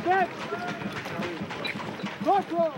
Set. Front row.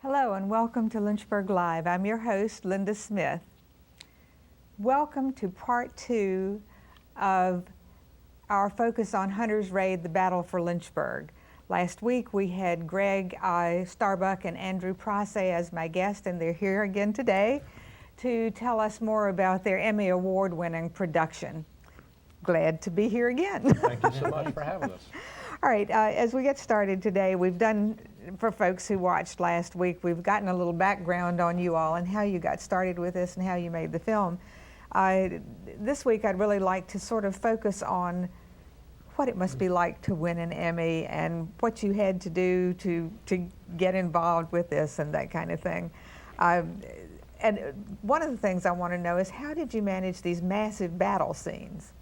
Hello and welcome to Lynchburg Live. I'm your host, Linda Smith. Welcome to part 2 of our focus on Hunter's Raid, the Battle for Lynchburg. Last week we had Greg Starbuck and Andrew Prasse as my guest, and they're here again today to tell us more about their Emmy Award winning production. Glad to be here again. Thank you so much for having us. All right, as we get started today, we've done, for folks who watched last week, we've gotten a little background on you all and how you got started with this and how you made the film. This week I'd really like to sort of focus on what it must be like to win an Emmy and what you had to do to get involved with this and that kind of thing. And one of the things I want to know is, how did you manage these massive battle scenes?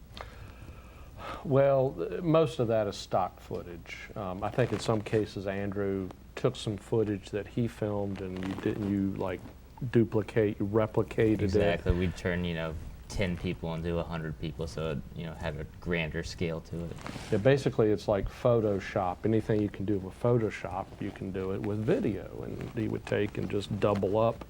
Well, most of that is stock footage. I think in some cases Andrew took some footage that he filmed and you replicated Exactly. it. Exactly. We'd turn, 10 people into 100 people, so it, had a grander scale to it. Yeah, basically it's like Photoshop. Anything you can do with Photoshop, you can do it with video. And he would take and just double up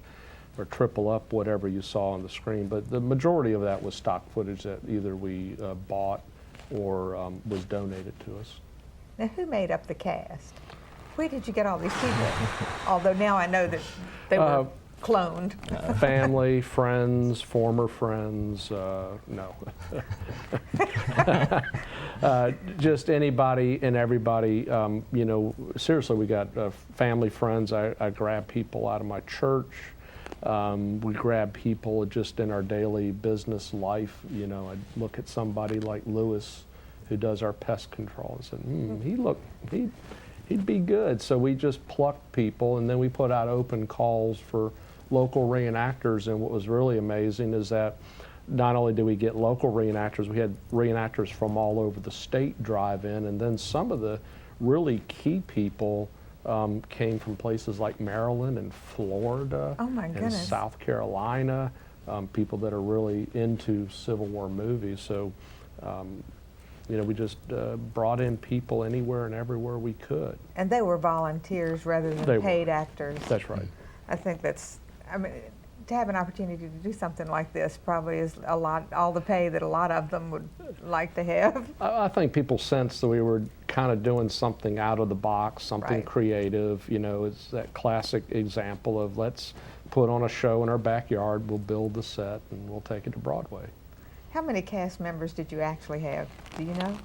or triple up whatever you saw on the screen. But the majority of that was stock footage that either we bought or was donated to us. Now, who made up the cast? Where did you get all these people? Although now I know that they were cloned. Family, friends, former friends, no. Just anybody and everybody. Seriously, we got family, friends. I grab people out of my church. We grab people just in our daily business life. I'd look at somebody like Lewis, who does our pest control, and said, he'd be good. So we just plucked people, and then we put out open calls for local reenactors. And what was really amazing is that not only did we get local reenactors, we had reenactors from all over the state drive in, and then some of the really key people came from places like Maryland and Florida and South Carolina, people that are really into Civil War movies. So, we just brought in people anywhere and everywhere we could. And they were volunteers rather than paid actors. That's right. I think to have an opportunity to do something like this probably is all the pay that a lot of them would like to have. I think people sensed that we were kind of doing something out of the box, something creative. It's that classic example of, let's put on a show in our backyard, we'll build the set, and we'll take it to Broadway. How many cast members did you actually have? Do you know?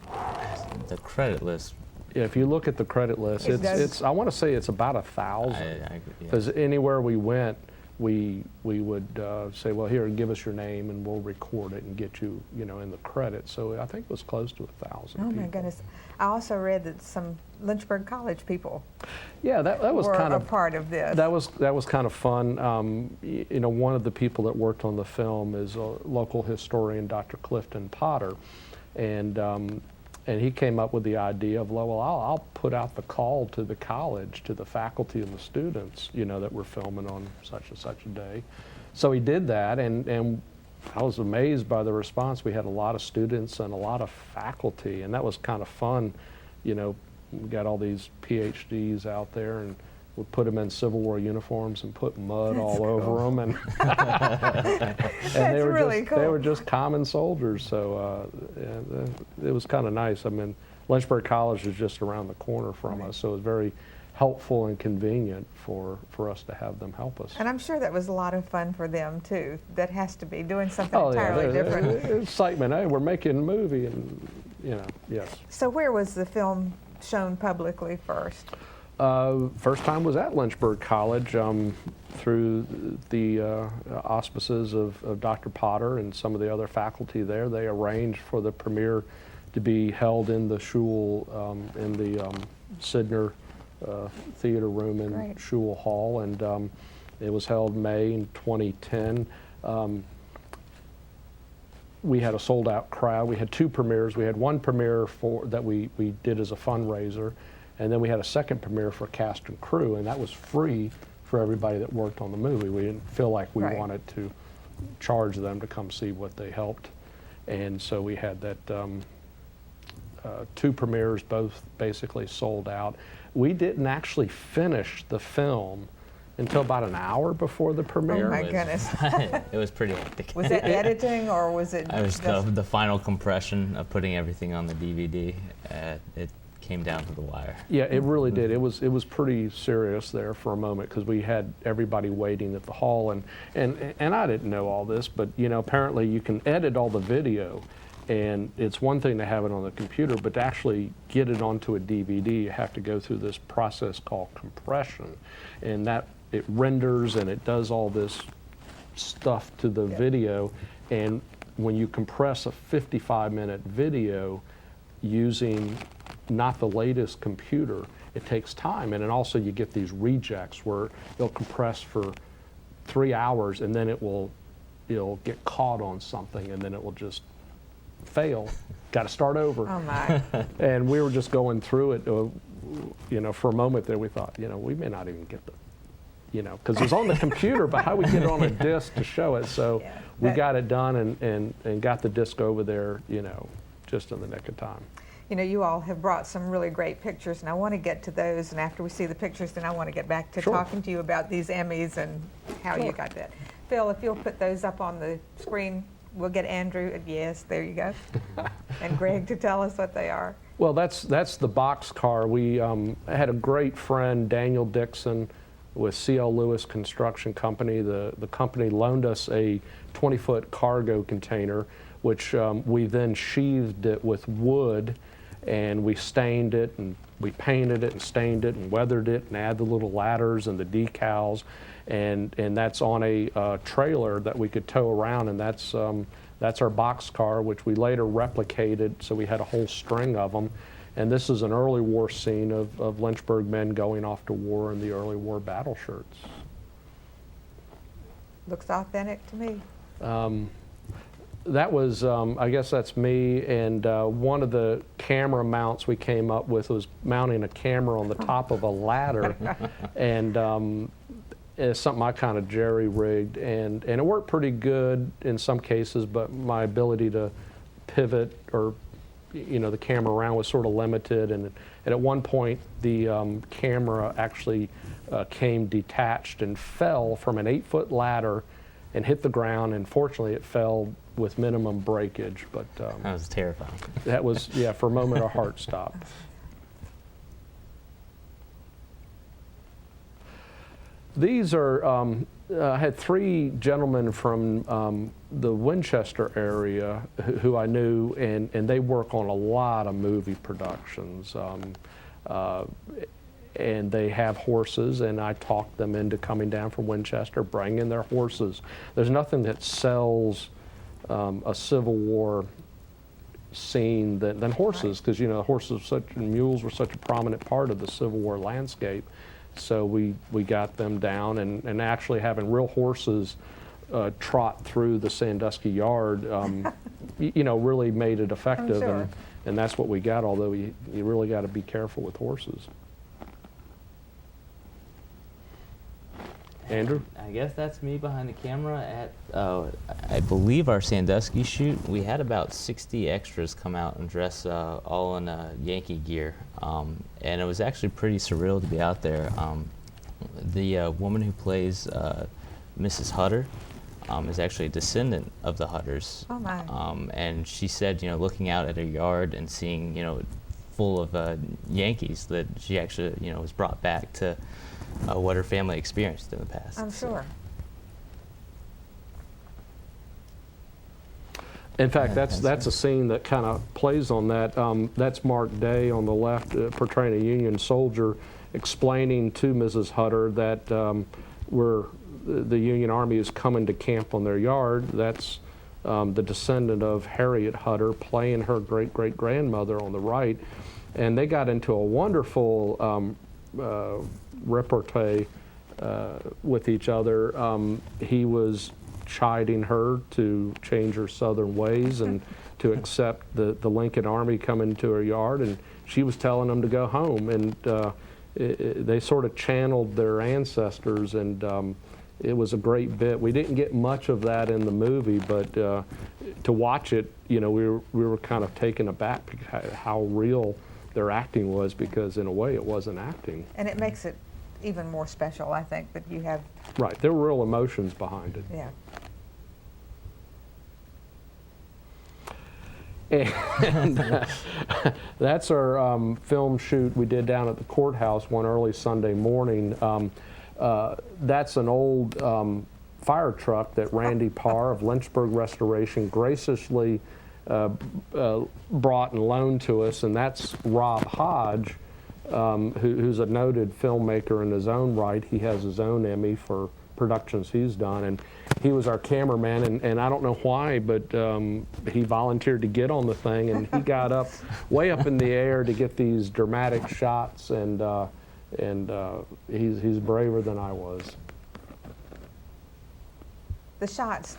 The credit list. Yeah, if you look at the credit list, it's I want to say it's about 1,000. Because anywhere we went, we would say, well, here, give us your name, and we'll record it and get you, in the credits. So I think it was close to 1,000 Oh people. my goodness! I also read that some Lynchburg College people Yeah, that was were kind a of part of this. that was kind of fun. One of the people that worked on the film is a local historian, Dr. Clifton Potter, and he came up with the idea of, well, I'll put out the call to the college, to the faculty and the students, that we're filming on such and such a day. So he did that, and I was amazed by the response. We had a lot of students and a lot of faculty, and that was kind of fun. We got all these PhDs out there, and we put them in Civil War uniforms and put mud all over them, and That's really cool. They were just common soldiers. So it was kind of nice. I mean, Lynchburg College is just around the corner from us, so it was very helpful and convenient for us to have them help us. And I'm sure that was a lot of fun for them too. That has to be doing something Oh entirely yeah, different. excitement. Hey, we're making a movie, and yes. So where was the film shown publicly first? First time was at Lynchburg College through the auspices of Dr. Potter and some of the other faculty there. They arranged for the premiere to be held in the Shule, in the Sidner Theater Room in Great. Shule Hall, and it was held May in 2010. We had a sold-out crowd. We had two premieres. We had one premiere that we did as a fundraiser, and then we had a second premiere for cast and crew, and that was free for everybody that worked on the movie. We didn't feel like we Right. wanted to charge them to come see what they helped. And so we had that two premieres, both basically sold out. We didn't actually finish the film until about an hour before the premiere. Oh my goodness. It was pretty hectic. Was it editing or was it It was just- the final compression of putting everything on the DVD. It came down to the wire. Yeah, it really did. It was pretty serious there for a moment because we had everybody waiting at the hall, and I didn't know all this, but apparently you can edit all the video, and it's one thing to have it on the computer, but to actually get it onto a DVD, you have to go through this process called compression, and that it renders and it does all this stuff to the video, and when you compress a 55-minute video using not the latest computer, it takes time. And then also you get these rejects where it'll compress for 3 hours and then it'll get caught on something and then it will just fail. Got to start over. Oh my. And we were just going through it, for a moment there we thought, we may not even get the, because it was on the computer, but how we get it on a disc to show it. So Yeah, we that- got it done and got the disc over there, just in the nick of time. You all have brought some really great pictures, and I want to get to those. And after we see the pictures, then I want to get back to Sure. talking to you about these Emmys and how you Sure. got that. Phil, if you'll put those up on the screen, we'll get Andrew. Yes, there you go. And Greg to tell us what they are. Well, that's the box car. We had a great friend, Daniel Dixon, with C.L. Lewis Construction Company. The company loaned us a 20-foot cargo container, which we then sheathed it with wood, and we stained it, and we painted it, and stained it, and weathered it, and added the little ladders and the decals, and that's on a trailer that we could tow around, and that's our box car, which we later replicated, so we had a whole string of them. And this is an early war scene of Lynchburg men going off to war in the early war battle shirts. Looks authentic to me. That was, I guess that's me, and one of the camera mounts we came up with was mounting a camera on the top of a ladder, and it's something I kind of jerry-rigged, and it worked pretty good in some cases, but my ability to pivot or the camera around was sort of limited, and at one point the camera actually came detached and fell from an 8-foot ladder and hit the ground, and fortunately it fell with minimum breakage, but That was terrifying. that was, for a moment our heart stopped. These are, I had 3 gentlemen from the Winchester area who I knew, and they work on a lot of movie productions. and they have horses, and I talked them into coming down from Winchester, bringing their horses. There's nothing that sells a Civil War scene than horses, because you know horses and mules were such a prominent part of the Civil War landscape. So we got them down, and actually having real horses trot through the Sandusky yard, you know, really made it effective, sure. and that's what we got. Although you really got to be careful with horses. Andrew? I guess that's me behind the camera at, I believe, our Sandusky shoot. We had about 60 extras come out and dress all in Yankee gear. And it was actually pretty surreal to be out there. The woman who plays Mrs. Hutter is actually a descendant of the Hutters. Oh, my. And she said, you know, looking out at her yard and seeing, you know, full of Yankees, that she actually, you know, was brought back to what her family experienced in the past. I'm sure. In fact, that's a scene that kind of plays on that. That's Mark Day on the left, portraying a Union soldier, explaining to Mrs. Hutter that the Union Army is coming to camp on their yard. That's the descendant of Harriet Hutter, playing her great-great-grandmother on the right. And they got into a wonderful repartee with each other. He was chiding her to change her Southern ways and to accept the Lincoln Army coming to her yard, and she was telling him to go home. And they sort of channeled their ancestors, and it was a great bit. We didn't get much of that in the movie, but to watch it, you know, we were kind of taken aback how real their acting was, because in a way it wasn't acting. And it makes it even more special, I think, that you have. Right, there were real emotions behind it. Yeah. And that's our film shoot we did down at the courthouse one early Sunday morning. That's an old fire truck that Randy Parr of Lynchburg Restoration graciously brought and loaned to us, and that's Rob Hodge, who's a noted filmmaker in his own right. He has his own Emmy for productions he's done, and he was our cameraman, and I don't know why, but he volunteered to get on the thing, and he got up way up in the air to get these dramatic shots, and he's braver than I was. The shots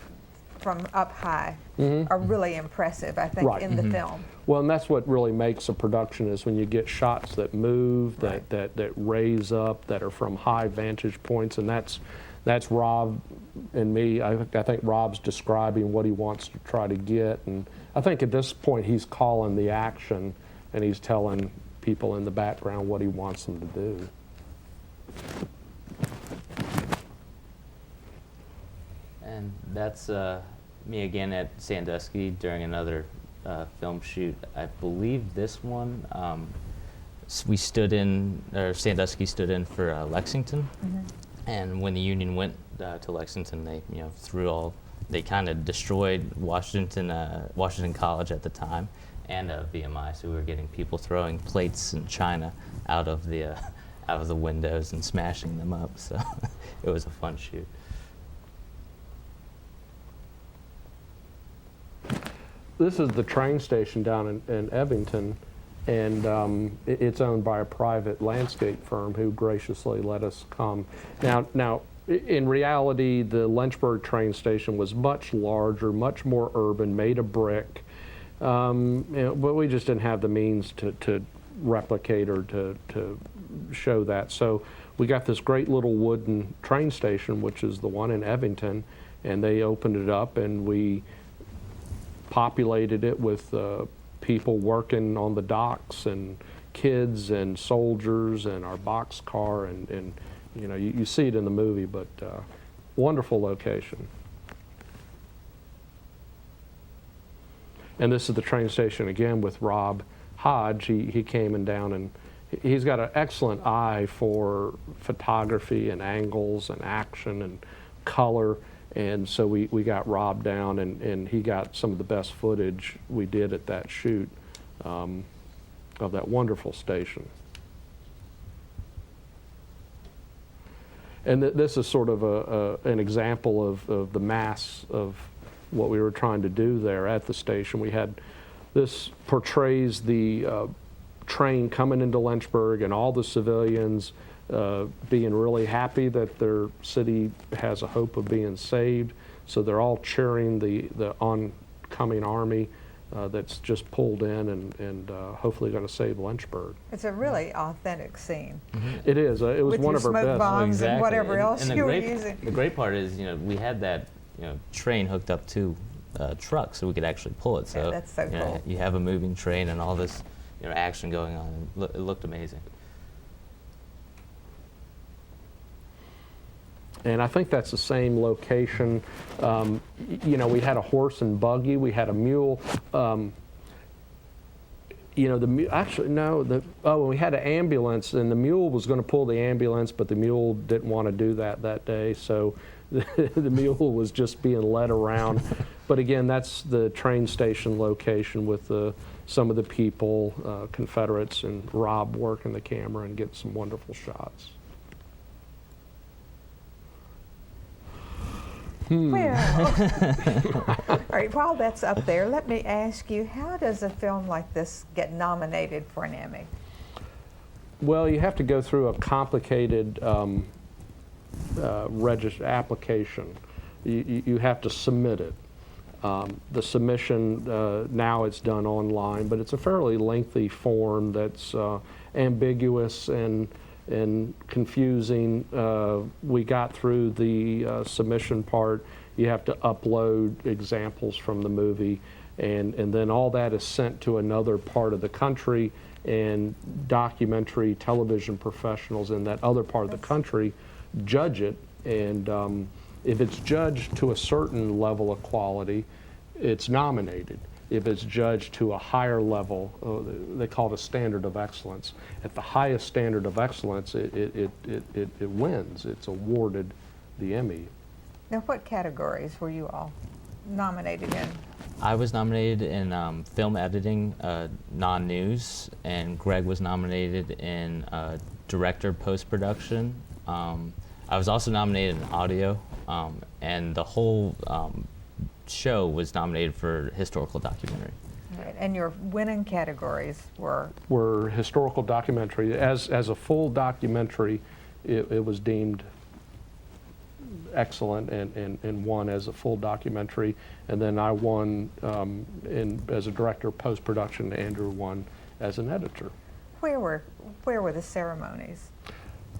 from up high are really impressive, I think, Right. in the film. Well, and that's what really makes a production, is when you get shots that move, that raise up, that are from high vantage points, and that's Rob and me. I think Rob's describing what he wants to try to get, and I think at this point he's calling the action, and he's telling people in the background what he wants them to do. And that's me again at Sandusky during another film shoot. I believe this one, we stood in, or Sandusky stood in for Lexington. And when the Union went to Lexington, they, you know, they kind of destroyed Washington College at the time, and VMI. So we were getting people throwing plates and china out of the windows and smashing them up. So it was a fun shoot. This is the train station down in Evington, and it's owned by a private landscape firm who graciously let us come. Now, in reality, the Lynchburg train station was much larger, much more urban, made of brick, you know, but we just didn't have the means to replicate or to show that. So we got this great little wooden train station, which is the one in Evington, and they opened it up, and we populated it with people working on the docks, and kids and soldiers, and our boxcar, and you know, you see it in the movie, but wonderful location. And this is the train station again with Rob Hodge. He came and down, and he's got an excellent eye for photography and angles and action and color. And so we got Rob down, and he got some of the best footage we did at that shoot of that wonderful station. And this is sort of an example of the mass of what we were trying to do there at the station. This portrays the train coming into Lynchburg and all the civilians being really happy that their city has a hope of being saved. So they're all cheering the oncoming army that's just pulled in and hopefully going to save Lynchburg. It's a really authentic scene. It is. It was With one your of our smoke best. bombs and whatever else you were using. The great part is, we had that, train hooked up to a truck so we could actually pull it. So Yeah, that's so cool. You have a moving train and all this, action going on. It looked amazing. And I think that's the same location. We had a horse and buggy. We had a mule. We had an ambulance, and the mule was going to pull the ambulance, but the mule didn't want to do that day. So the mule was just being led around. But again, that's the train station location with some of the people, Confederates, and Rob working the camera and getting some wonderful shots. Well, all right, while that's up there, let me ask you, how does a film like this get nominated for an Emmy? Well, you have to go through a complicated application. You have to submit it. The submission, now it's done online, but it's a fairly lengthy form that's ambiguous and confusing. We got through the submission part. You have to upload examples from the movie, and then all that is sent to another part of the country, and documentary television professionals in that other part of the country judge it, and if it's judged to a certain level of quality, it's nominated. If it's judged to a higher level, they call it a standard of excellence. At the highest standard of excellence, it wins. It's awarded the Emmy. Now, what categories were you all nominated in? I was nominated in film editing, non-news, and Greg was nominated in director post-production. I was also nominated in audio, and the whole show was nominated for historical documentary. Right. And your winning categories were? Were historical documentary. As a full documentary, it was deemed excellent and won as a full documentary. And then I won as a director of post-production. Andrew won as an editor. Where were the ceremonies?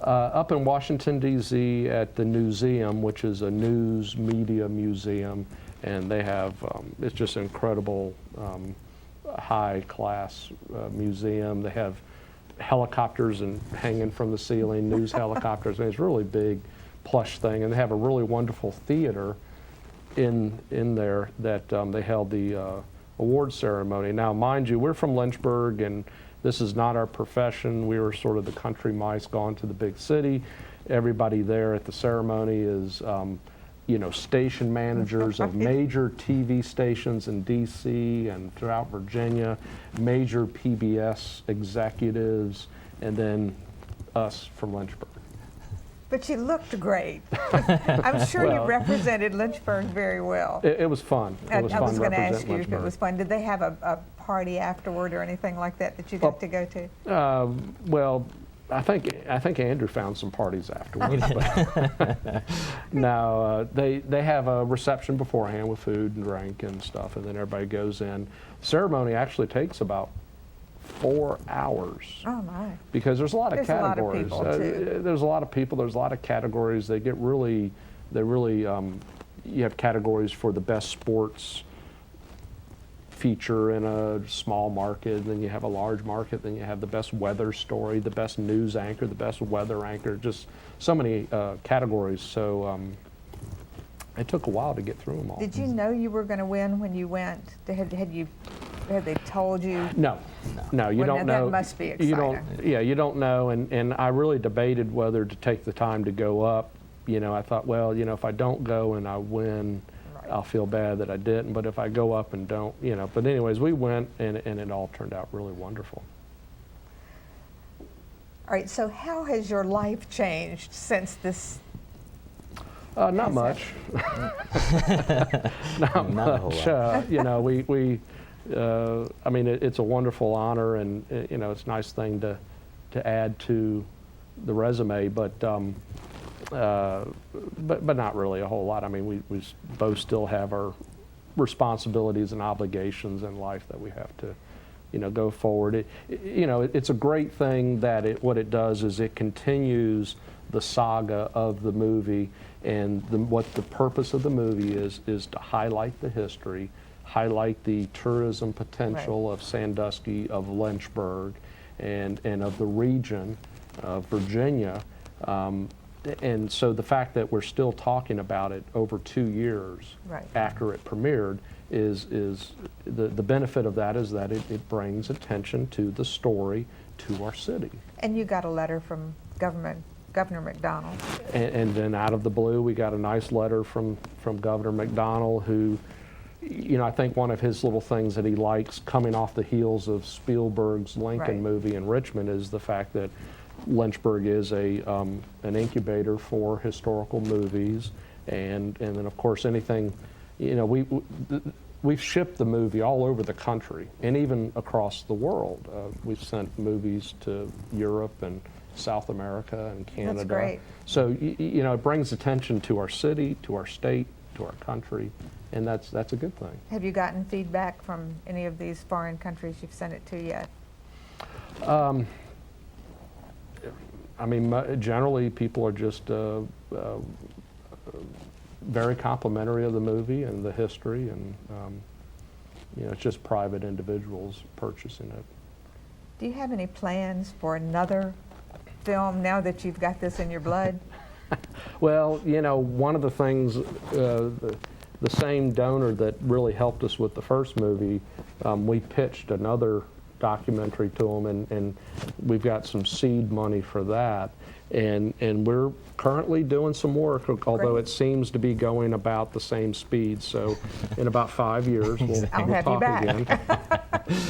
Up in Washington, D.C. at the Newseum, which is a news media museum. And they have, it's just an incredible high-class museum. They have helicopters and hanging from the ceiling, news helicopters. I mean, it's a really big, plush thing. And they have a really wonderful theater in there that they held the award ceremony. Now, mind you, we're from Lynchburg, and this is not our profession. We were sort of the country mice gone to the big city. Everybody there at the ceremony is station managers of major TV stations in D.C. and throughout Virginia, major PBS executives, and then us from Lynchburg. But you looked great. I'm sure you represented Lynchburg very well. It was fun. It was I fun was going to ask you if Lynchburg. it was fun. Did they have a party afterward or anything like that you got to go to? Well, I think Andrew found some parties afterwards. But no, they have a reception beforehand with food and drink and stuff, and then everybody goes in. Ceremony actually takes about 4 hours. Oh my! Because there's a lot of categories. A lot of people too. There's a lot of people. There's a lot of categories. They really. You have categories for the best sports feature in a small market, then you have a large market, then you have the best weather story, the best news anchor, the best weather anchor, just so many categories. So it took a while to get through them all. Did you know you were going to win when you went? Had they told you? No, you don't know. That must be exciting. You don't know, and I really debated whether to take the time to go up. I thought, well, if I don't go and I win, I'll feel bad that I didn't, but if I go up and don't, but anyways, we went and it all turned out really wonderful. All right, so how has your life changed since this Not much. Not Not a whole much. lot. You know, I mean, it's a wonderful honor, and you know, it's a nice thing to add to the resume, but not really a whole lot. I mean, we both still have our responsibilities and obligations in life that we have to, you know, go forward. You know, it's a great thing that what it does is it continues the saga of the movie, and what the purpose of the movie is to highlight the history, highlight the tourism potential of Sandusky, of Lynchburg, and of the region of Virginia. And so the fact that we're still talking about it over 2 years after it premiered is the benefit of that is that it brings attention to the story to our city. And you got a letter from Governor McDonald. And then out of the blue, we got a nice letter from Governor McDonald, who, you know, I think one of his little things that he likes coming off the heels of Spielberg's Lincoln movie in Richmond is the fact that Lynchburg is an incubator for historical movies, and then of course anything, you know, we've shipped the movie all over the country and even across the world. We've sent movies to Europe and South America and Canada. That's great. So you know, it brings attention to our city, to our state, to our country, and that's a good thing. Have you gotten feedback from any of these foreign countries you've sent it to yet? I mean, generally people are just very complimentary of the movie and the history, and you know, it's just private individuals purchasing it. Do you have any plans for another film now that you've got this in your blood? Well, you know, one of the things, the same donor that really helped us with the first movie, we pitched another documentary to them, and we've got some seed money for that, and we're currently doing some work, although it seems to be going about the same speed. So in about 5 years we'll talk again.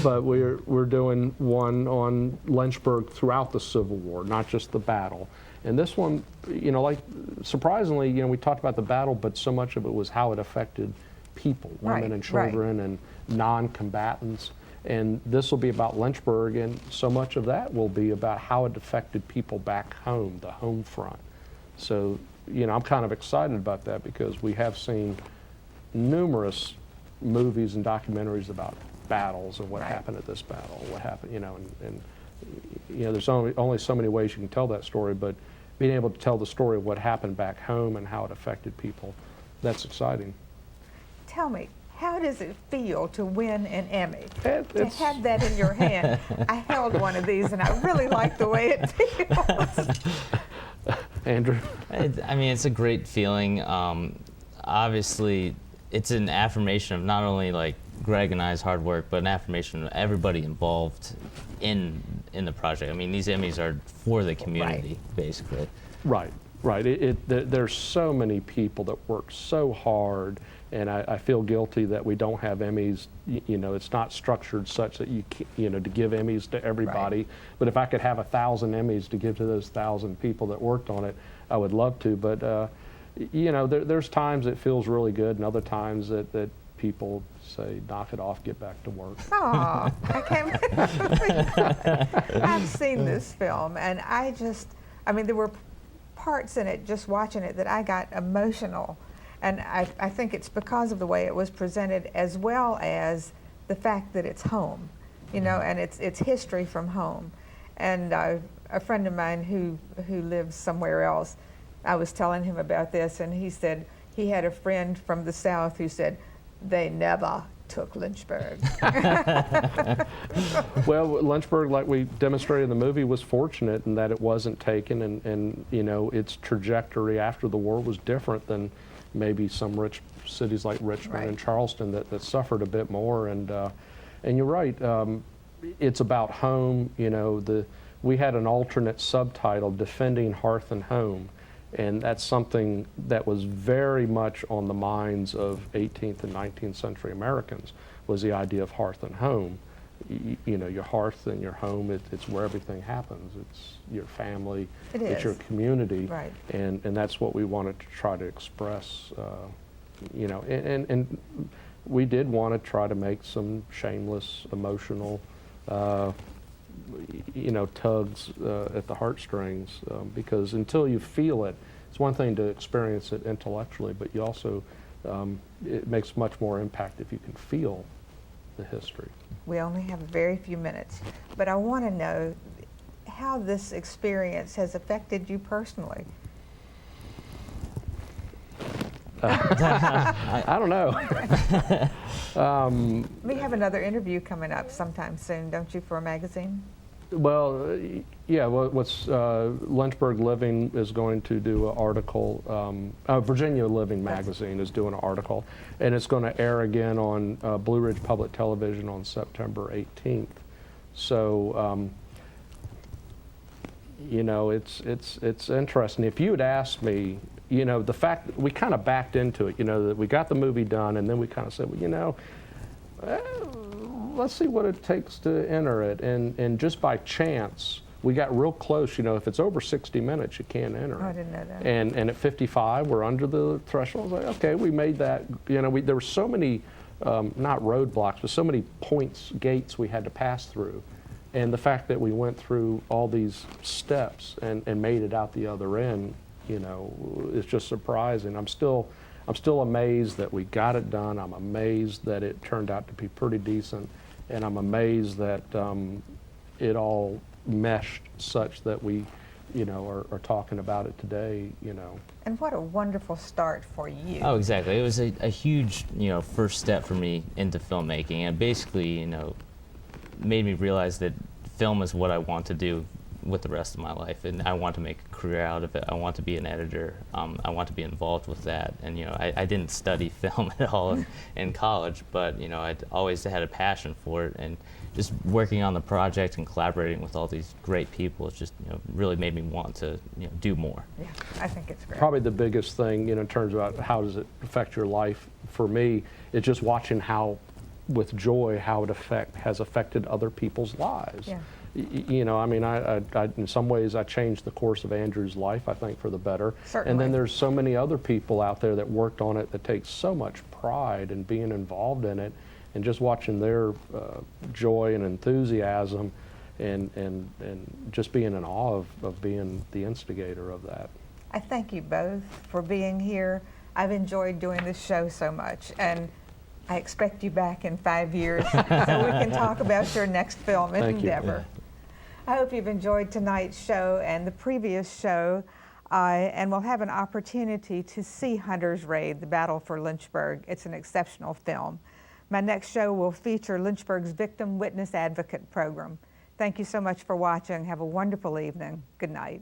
But we're doing one on Lynchburg throughout the Civil War, not just the battle. And this one, you know, like surprisingly, you know, we talked about the battle, but so much of it was how it affected people, women and children and non-combatants. And this will be about Lynchburg, and so much of that will be about how it affected people back home, the home front. So, you know, I'm kind of excited about that because we have seen numerous movies and documentaries about battles and what happened at this battle, what happened, you know, and you know, there's only so many ways you can tell that story, but being able to tell the story of what happened back home and how it affected people, that's exciting. Tell me, how does it feel to win an Emmy? To have that in your hand. I held one of these and I really like the way it feels. Andrew? I mean, it's a great feeling. Obviously, it's an affirmation of not only like Greg and I's hard work, but an affirmation of everybody involved in the project. I mean, these Emmys are for the community, basically. Right. There's so many people that work so hard, and I feel guilty that we don't have Emmys. You know, it's not structured such that you know, to give Emmys to everybody. But if I could have 1,000 Emmys to give to those 1,000 people that worked on it, I would love to. But you know, there's times it feels really good, and other times that people say, knock it off, get back to work. Oh, I can't. I've seen this film, and I mean, there were parts in it, just watching it, that I got emotional. And I think it's because of the way it was presented, as well as the fact that it's home, you know, and it's history from home. And a friend of mine who lives somewhere else, I was telling him about this, and he said he had a friend from the South who said, they never took Lynchburg. Well, Lynchburg, like we demonstrated in the movie, was fortunate in that it wasn't taken, and you know, its trajectory after the war was different than maybe some rich cities like Richmond and Charleston that suffered a bit more. And you're right, it's about home. You know, we had an alternate subtitle, Defending Hearth and Home. And that's something that was very much on the minds of 18th and 19th century Americans, was the idea of hearth and home. your hearth and your home. It's where everything happens. It's your family. It It's is. your community. Right. And that's what we wanted to try to express. And we did want to try to make some shameless, emotional, tugs at the heartstrings, because until you feel it, it's one thing to experience it intellectually, but you also, it makes much more impact if you can feel the history. We only have very few minutes, but I want to know how this experience has affected you personally. I don't know. We have another interview coming up sometime soon, don't you, for a magazine? Well, yeah. What's Lynchburg Living is going to do an article. Virginia Living magazine is doing an article, and it's going to air again on Blue Ridge Public Television on September 18th. So, it's interesting. If you had asked me, the fact that we kind of backed into it, that we got the movie done, and then we kind of said, well, let's see what it takes to enter it. And just by chance, we got real close. If it's over 60 minutes, you can't enter it. I didn't know that. And at 55, we're under the threshold. I was like, okay, we made that. There were so many, not roadblocks, but so many gates we had to pass through. And the fact that we went through all these steps and made it out the other end, is just surprising. I'm still amazed that we got it done. I'm amazed that it turned out to be pretty decent, and I'm amazed that it all meshed such that we, are talking about it today. And what a wonderful start for you. Oh, exactly. It was a huge, first step for me into filmmaking, and basically, made me realize that film is what I want to do with the rest of my life, and I want to make a career out of it. I want to be an editor. I want to be involved with that. And I didn't study film at all in college, but I'd always had a passion for it, and just working on the project and collaborating with all these great people, it's just really made me want to do more. Yeah, I think it's great. Probably the biggest thing in terms of how does it affect your life for me is just watching how it has affected other people's lives. Yeah. I in some ways I changed the course of Andrew's life, I think, for the better. Certainly. And then there's so many other people out there that worked on it that take so much pride in being involved in it, and just watching their joy and enthusiasm, and just being in awe of being the instigator of that. I thank you both for being here. I've enjoyed doing this show so much, and I expect you back in 5 years so we can talk about your next film and Thank you. endeavor. I hope you've enjoyed tonight's show and the previous show, and we'll have an opportunity to see Hunter's Raid, The Battle for Lynchburg. It's an exceptional film. My next show will feature Lynchburg's Victim Witness Advocate Program. Thank you so much for watching. Have a wonderful evening. Good night.